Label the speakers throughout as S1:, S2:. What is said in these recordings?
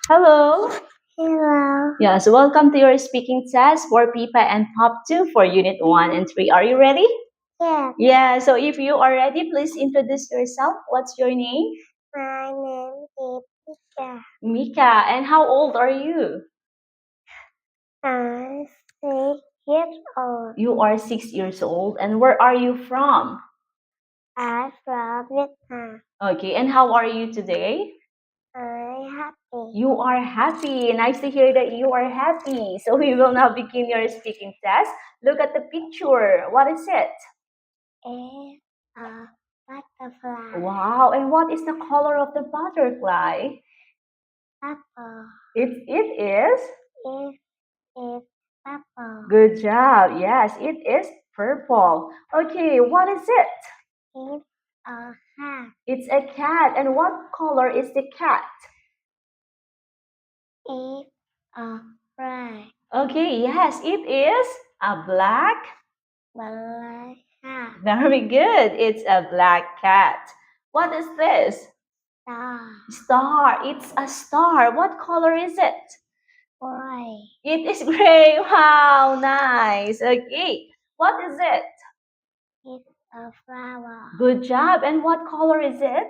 S1: Hello.
S2: Hello.
S1: Yes, welcome to your speaking test for PIPA and POP2 for Unit 1 and 3. Are you ready?
S2: Yeah.
S1: Yeah, so if you are ready, please introduce yourself. What's your name?
S2: My name is Mika.
S1: Mika. And how old are you?
S2: I'm 6 years old.
S1: You are 6 years old. And where are you from?
S2: I'm from Vietnam.
S1: Okay, and how are you today?
S2: I'm happy.
S1: You are happy. Nice to hear that you are happy. So we will now begin your speaking test. Look at the picture. What is it?
S2: It's a butterfly.
S1: Wow, and what is the color of the butterfly?
S2: Purple.
S1: It is?
S2: It is purple.
S1: Good job. Yes, it is purple. Okay, what is it?
S2: It's a hat.
S1: It's a cat. And what color is the cat?
S2: It's a black.
S1: Okay, yes, it is a black.
S2: Black hat.
S1: Very good. It's a black cat. What is this?
S2: Star.
S1: Star. It's a star. What color is it?
S2: White.
S1: It is gray. Wow, nice. Okay, what is it?
S2: It's a flower.
S1: Good job. And what color is it?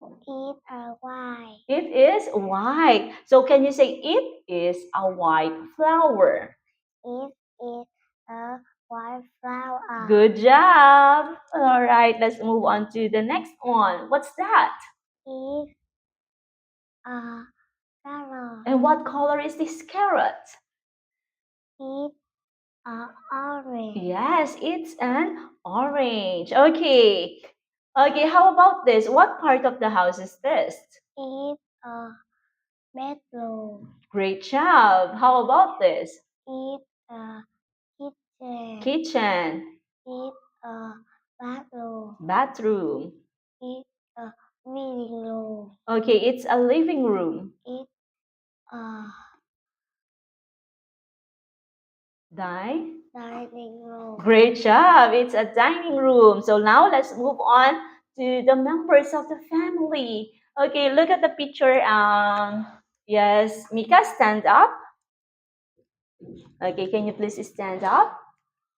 S2: It's a white.
S1: It is white. So can you say it is a white flower?
S2: It is a white flower.
S1: Good job. All right, let's move on to the next one. What's that?
S2: It's a carrot.
S1: And what color is this carrot?
S2: It's a orange.
S1: Yes, it's an orange. Okay. Okay, how about this? What part of the house is this?
S2: It's a bedroom.
S1: Great job. How about this?
S2: It's a kitchen.
S1: Kitchen.
S2: It's a bathroom.
S1: Bathroom.
S2: It's a living room.
S1: Okay, it's a living room.
S2: It's a dining room.
S1: Great job. It's a dining room. So now let's move on to the members of the family. Okay, look at the picture. Yes, Mika, stand up. Okay, can you please stand up?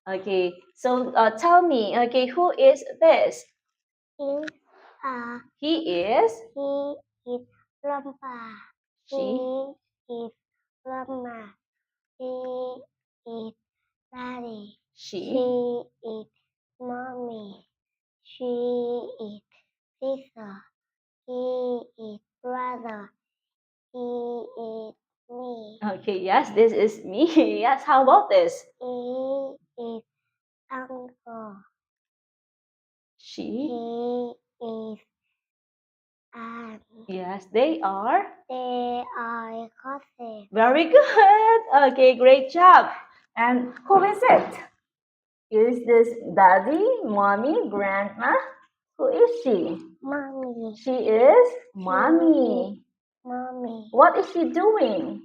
S1: Okay, so tell me, okay, who is this?
S2: It's
S1: He is?
S2: he is Grandpa.
S1: She?
S2: He is Grandma. He is Daddy.
S1: She?
S2: She is Mommy. She is sister. He is brother. He is me.
S1: Okay, yes, this is me. Yes, how about this?
S2: He is uncle.
S1: She?
S2: He is aunt.
S1: Yes, they are.
S2: They are cousins.
S1: Very good. Okay, great job. And who is it? Is this daddy, mommy, grandma? Who is she?
S2: Mommy.
S1: She is mommy.
S2: Mommy.
S1: What is she doing?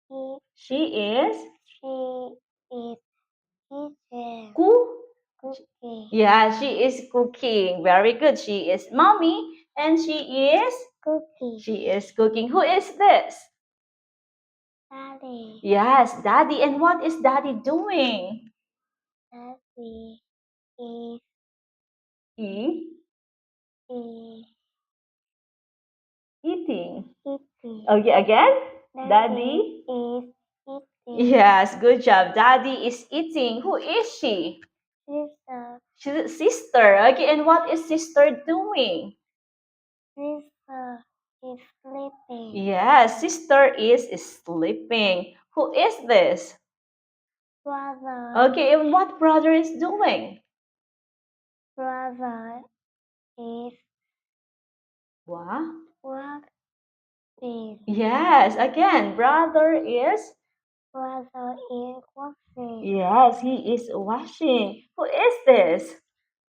S2: He,
S1: She is
S2: she is kitchen. Cooking.
S1: Yeah, she is cooking. Very good. She is mommy and she is cooking. Who is this?
S2: Daddy.
S1: Yes, daddy. And what is daddy doing?
S2: Daddy is
S1: He eating.
S2: eating.
S1: Okay, again?
S2: Daddy is eating.
S1: Yes, good job. Daddy is eating. Who is she?
S2: Sister.
S1: She's sister. Okay, and what is sister doing?
S2: Sister is sleeping.
S1: Yes, sister is sleeping. Who is this?
S2: Brother.
S1: Okay, and what brother is doing?
S2: Brother is
S1: What?
S2: working.
S1: Yes, again, brother is?
S2: Brother is washing.
S1: Yes, he is washing. Who is this?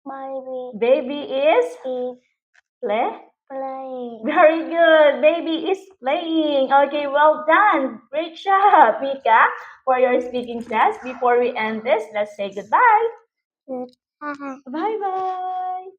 S2: Baby
S1: Baby is?
S2: is
S1: Play?
S2: playing.
S1: Very good. Baby is playing. Okay, well done. Great job, Mika, for your speaking test. Before we end this, let's say goodbye.
S2: Goodbye.
S1: Bye-bye.